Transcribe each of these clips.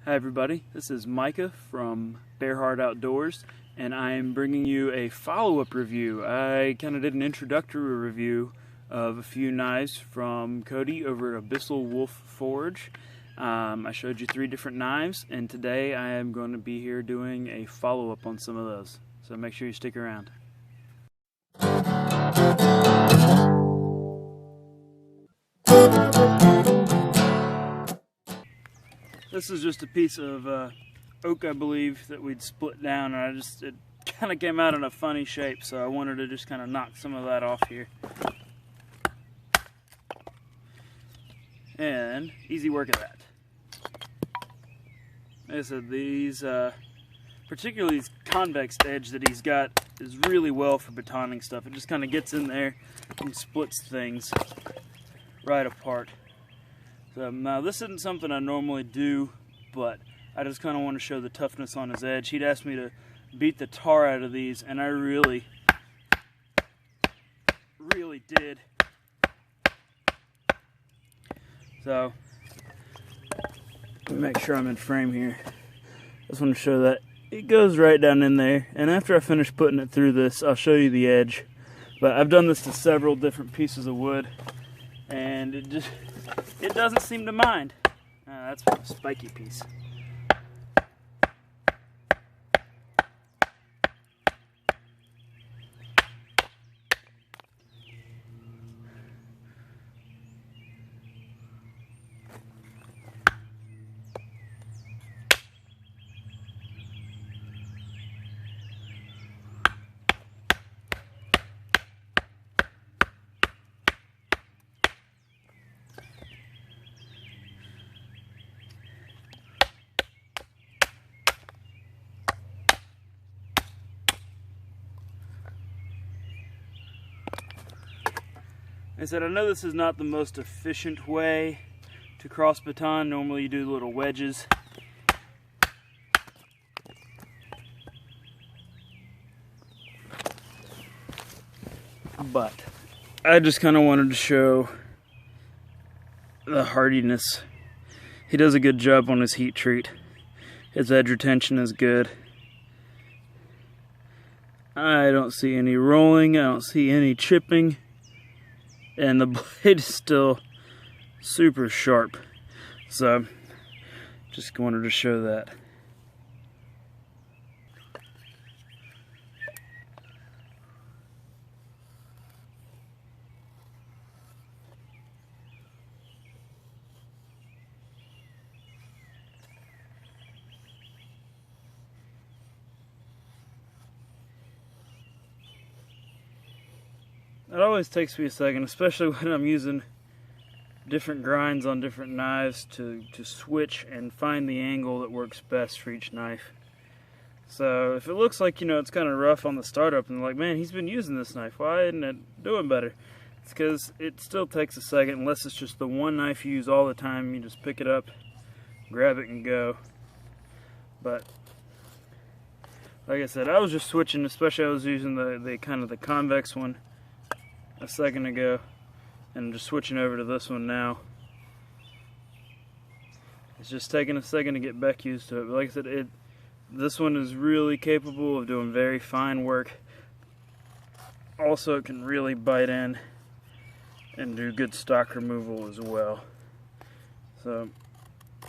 Hi everybody, this is Micah from BearHart Outdoors, and I am bringing you a follow-up review. I kind of did an introductory review of a few knives from Kody over at Abyssal Wolf Forge. I showed you 3 different knives, and today I am going to be here doing a follow-up on some of those. So make sure you stick around. This is just a piece of oak, I believe, that we'd split down, and it kind of came out in a funny shape, so I wanted to just kind of knock some of that off here. And easy work of that. Like I said, these, particularly this convex edge that he's got, is really well for batoning stuff. It just kind of gets in there and splits things right apart. So, now this isn't something I normally do, but I just kind of want to show the toughness on his edge. He'd asked me to beat the tar out of these, and I really did. So, let me make sure I'm in frame here. I just want to show that it goes right down in there, and after I finish putting it through this, I'll show you the edge. But I've done this to several different pieces of wood, and it doesn't seem to mind. That's a spiky piece. I said, I know this is not the most efficient way to cross baton. Normally you do little wedges. But I just kind of wanted to show the hardiness. He does a good job on his heat treat. His edge retention is good. I don't see any rolling. I don't see any chipping. And the blade is still super sharp. So, just wanted to show that. It always takes me a second, especially when I'm using different grinds on different knives, to switch and find the angle that works best for each knife. So if it looks like, it's kind of rough on the startup and like, man, he's been using this knife, why isn't it doing better? It's because it still takes a second, unless it's just the one knife you use all the time. You just pick it up, grab it, and go. But like I said, I was just switching, especially I was using the kind of the convex one a second ago, and I'm just switching over to this one now. It's just taking a second to get back used to it, but like I said, this one is really capable of doing very fine work. Also, it can really bite in and do good stock removal as well. So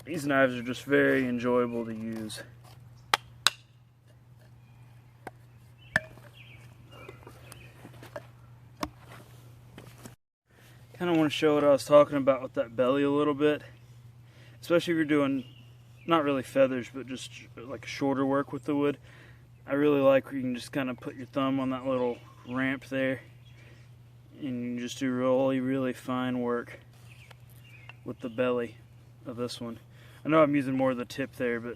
these knives are just very enjoyable to use. Kind of want to show what I was talking about with that belly a little bit, especially if you're doing not really feathers, but just like shorter work with the wood. I really like where you can just kind of put your thumb on that little ramp there, and you can just do really fine work with the belly of this one. I know I'm using more of the tip there, but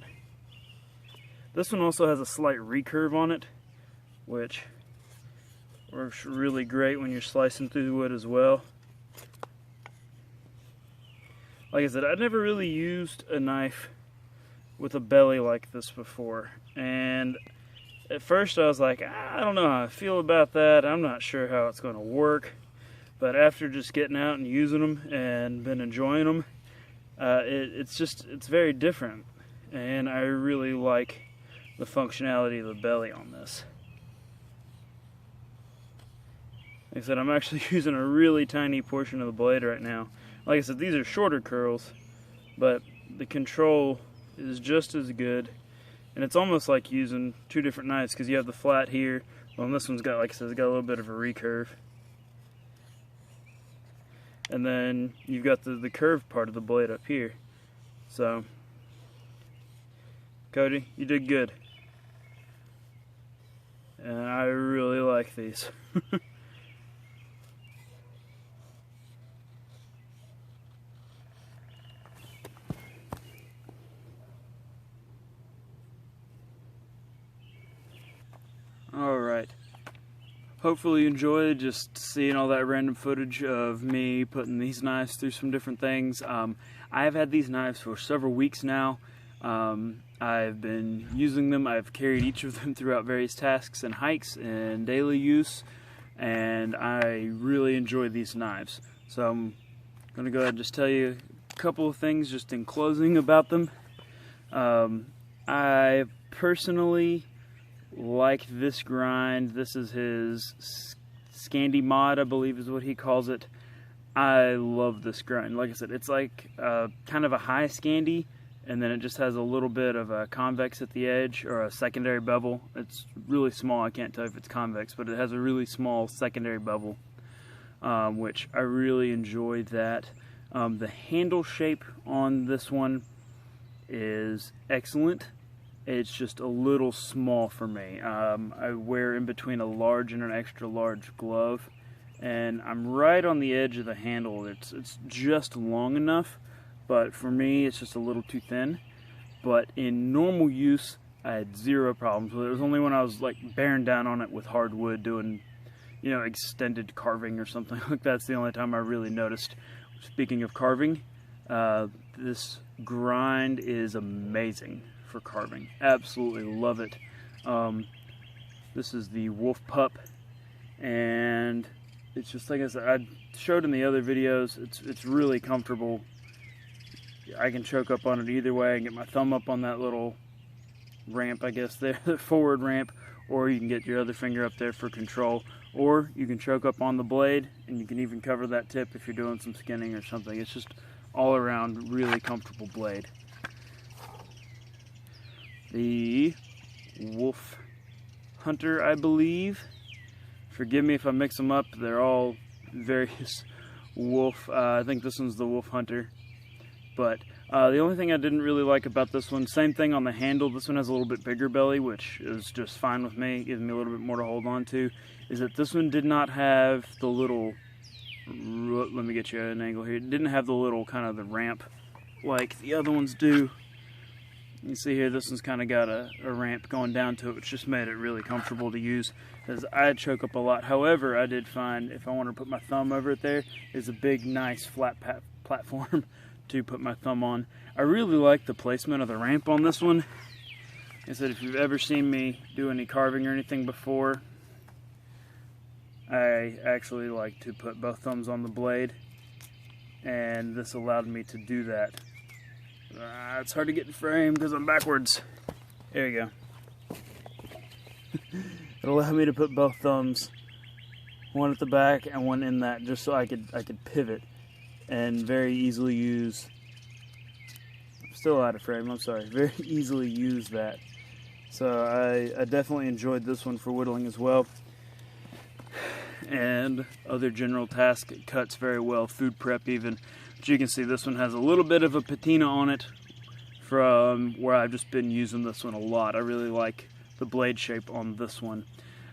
this one also has a slight recurve on it, which works really great when you're slicing through the wood as well. Like I said, I'd never really used a knife with a belly like this before, and at first I was like, I don't know how I feel about that. I'm not sure how it's going to work. But after just getting out and using them and been enjoying them, it's very different. and I really like the functionality of the belly on this. Like I said, I'm actually using a really tiny portion of the blade right now. Like I said, these are shorter curls, but the control is just as good. And it's almost like using two different knives, because you have the flat here. Well, and this one's got, like I said, it's got a little bit of a recurve. And then you've got the curved part of the blade up here. So, Kody, you did good. And I really like these. Alright. Hopefully you enjoyed just seeing all that random footage of me putting these knives through some different things. I've had these knives for several weeks now. I've been using them. I've carried each of them throughout various tasks and hikes and daily use, and I really enjoy these knives. So I'm going to go ahead and just tell you a couple of things just in closing about them. I personally like this grind. This is his Scandi mod, I believe is what he calls it. I love this grind. Like I said, it's like kind of a high Scandi, and then it just has a little bit of a convex at the edge, or a secondary bevel. It's really small. I can't tell if it's convex, but it has a really small secondary bevel, which I really enjoy that. The handle shape on this one is excellent. It's just a little small for me. I wear in between a large and an extra large glove, and I'm right on the edge of the handle. It's just long enough, but for me it's just a little too thin. But in normal use, I had zero problems with it. It was only when I was like bearing down on it with hardwood, doing, you know, extended carving or something like that's the only time I really noticed. Speaking of carving, this grind is amazing for carving. Absolutely love it. This is the Wolf Pup, and it's just like I said, I showed in the other videos, it's really comfortable. I can choke up on it either way. I can get my thumb up on that little ramp, I guess, there, the forward ramp, or you can get your other finger up there for control, or you can choke up on the blade, and you can even cover that tip if you're doing some skinning or something. It's just all around really comfortable blade. The Wolf Hunter, I believe. Forgive me if I mix them up. They're all various wolf. I think this one's the Wolf Hunter. But the only thing I didn't really like about this one, same thing on the handle. This one has a little bit bigger belly, which is just fine with me. Gives me a little bit more to hold on to. Is that this one did not have the little, let me get you an angle here. It didn't have the little kind of the ramp like the other ones do. You see here, this one's kind of got a ramp going down to it, which just made it really comfortable to use, because I choke up a lot. However, I did find if I want to put my thumb over it, there is a big, nice, flat platform to put my thumb on. I really like the placement of the ramp on this one. Like I said, if you've ever seen me do any carving or anything before, I actually like to put both thumbs on the blade, and this allowed me to do that. It's hard to get in frame because I'm backwards. There you go. It allowed me to put both thumbs, one at the back and one in that, just so I could pivot and very easily use. I'm still out of frame. I'm sorry. Very easily use that. So I definitely enjoyed this one for whittling as well, and other general task. It cuts very well, food prep even. But you can see this one has a little bit of a patina on it from where I've just been using this one a lot. I really like the blade shape on this one.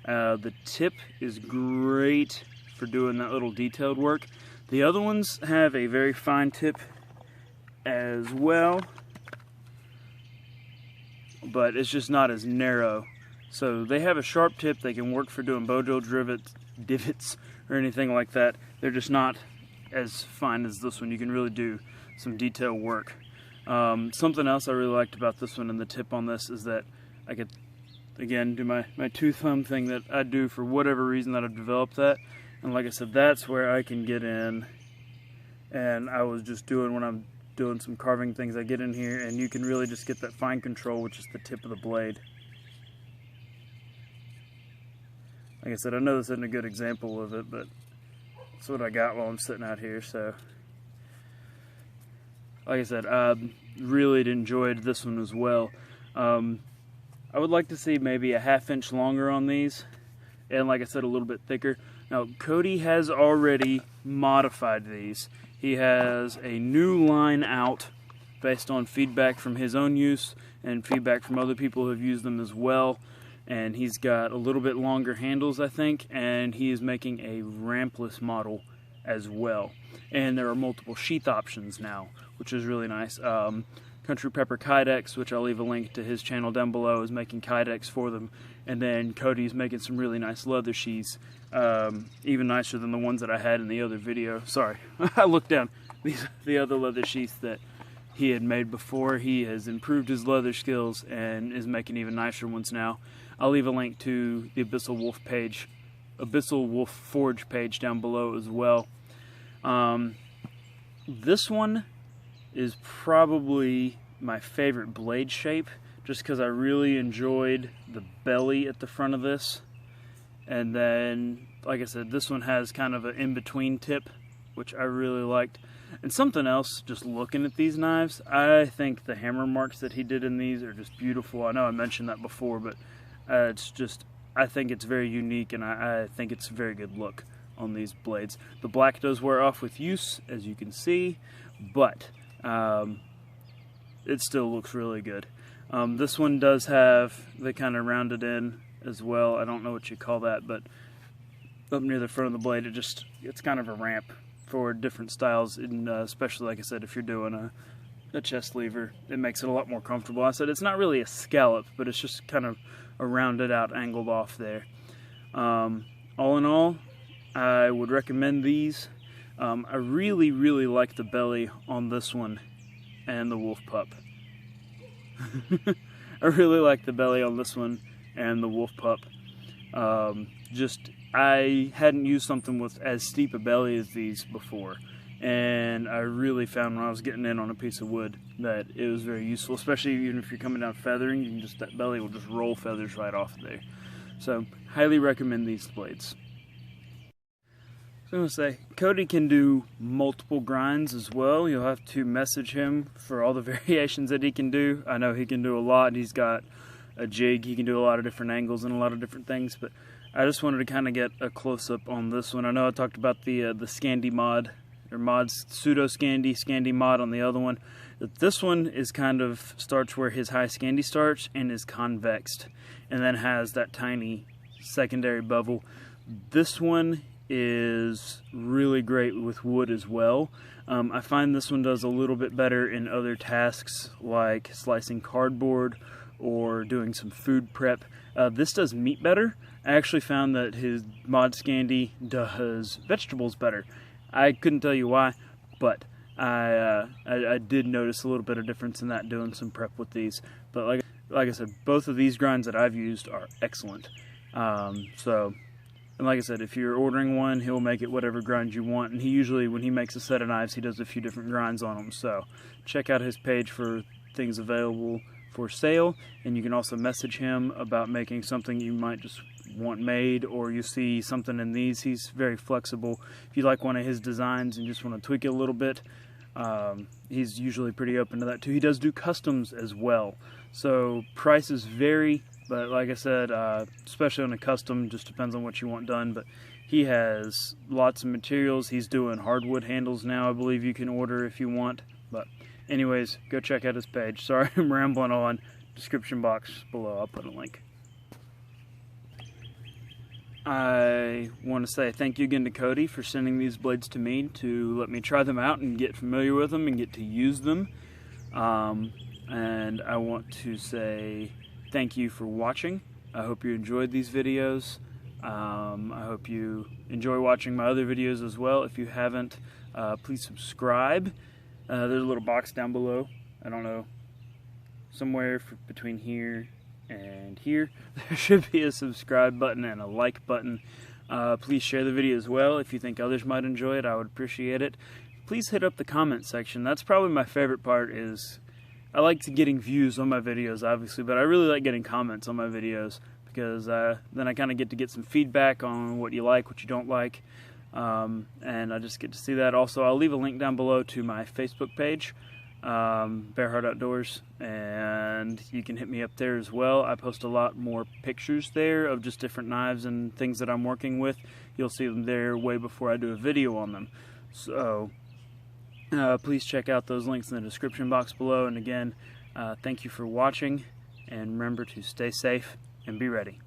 The tip is great for doing that little detailed work. The other ones have a very fine tip as well, but it's just not as narrow. So they have a sharp tip. They can work for doing bow drill divots or anything like that. They're just not as fine as this one. You can really do some detail work. Something else I really liked about this one and the tip on this is that I could, again, do my two thumb thing that I do for whatever reason that I've developed that. And like I said, that's where I can get in. And I was just doing when I'm doing some carving things I get in here, and you can really just get that fine control, which is the tip of the blade. Like I said, I know this isn't a good example of it, but that's what I got while I'm sitting out here. So, like I said, I really enjoyed this one as well. I would like to see maybe a 1/2 inch longer on these, and like I said, a little bit thicker. Now, Kody has already modified these. He has a new line out based on feedback from his own use and feedback from other people who have used them as well. And he's got a little bit longer handles, I think, and he is making a rampless model as well. And there are multiple sheath options now, which is really nice. Country Pepper Kydex, which I'll leave a link to his channel down below, is making Kydex for them. And then Kody's making some really nice leather sheaths, even nicer than the ones that I had in the other video. Sorry, I looked down. The other leather sheaths that he had made before. He has improved his leather skills and is making even nicer ones now. I'll leave a link to the Abyssal Wolf page, Abyssal Wolf Forge page down below as well. This one is probably my favorite blade shape, just because I really enjoyed the belly at the front of this. And then, like I said, this one has kind of an in-between tip, which I really liked. And something else, just looking at these knives, I think the hammer marks that he did in these are just beautiful. I know I mentioned that before, but it's just, I think it's very unique, and I think it's a very good look on these blades. The black does wear off with use, as you can see, but it still looks really good. This one does have the kind of rounded in as well. I don't know what you call that, but up near the front of the blade, it's kind of a ramp for different styles, and especially, like I said, if you're doing a chest lever, it makes it a lot more comfortable. I said it's not really a scallop, but it's just kind of a rounded out, angled off there. All in all, I would recommend these. I really like the belly on this one and the Wolf Pup. I really like the belly on this one and the Wolf Pup. I hadn't used something with as steep a belly as these before, and I really found when I was getting in on a piece of wood that it was very useful, especially even if you're coming down feathering. You can just, that belly will just roll feathers right off there. So highly recommend these blades. So I'm going to say, Kody can do multiple grinds as well. You'll have to message him for all the variations that he can do. I know he can do a lot. He's got a jig. He can do a lot of different angles and a lot of different things, but I just wanted to kind of get a close-up on this one. I know I talked about the Scandi mod, or mods, pseudo Scandi mod on the other one. This one is kind of starts where his high Scandi starts and is convexed, and then has that tiny secondary bevel. This one is really great with wood as well. I find this one does a little bit better in other tasks like slicing cardboard or doing some food prep. This does meat better. I actually found that his mod Scandi does vegetables better. I couldn't tell you why, but I did notice a little bit of difference in that doing some prep with these. But like I said, both of these grinds that I've used are excellent. And like I said, if you're ordering one, he'll make it whatever grind you want. And he usually, when he makes a set of knives, he does a few different grinds on them. So check out his page for things available for sale. And you can also message him about making something you might just want made, or you see something in these. He's very flexible. If you like one of his designs and just want to tweak it a little bit, he's usually pretty open to that too. He does do customs as well. So prices vary. But like I said, especially on a custom, just depends on what you want done. But he has lots of materials. He's doing hardwood handles now, I believe you can order if you want. But anyways, go check out his page. Sorry, I'm rambling on. Description box below, I'll put a link. I want to say thank you again to Kody for sending these blades to me to let me try them out and get familiar with them and get to use them. And I want to say thank you for watching. I hope you enjoyed these videos. I hope you enjoy watching my other videos as well. If you haven't, please subscribe. There's a little box down below. I don't know, somewhere between here and here, there should be a subscribe button and a like button. Please share the video as well if you think others might enjoy it. I would appreciate it. please hit up the comment section. That's probably my favorite part. Is I like getting views on my videos, obviously, but I really like getting comments on my videos, because then I kind of get to get some feedback on what you like, what you don't like, and I just get to see that. Also, I'll leave a link down below to my Facebook page, BearHart Outdoors, and you can hit me up there as well. I post a lot more pictures there of just different knives and things that I'm working with. You'll see them there way before I do a video on them. So please check out those links in the description box below. And again, thank you for watching, and remember to stay safe and be ready.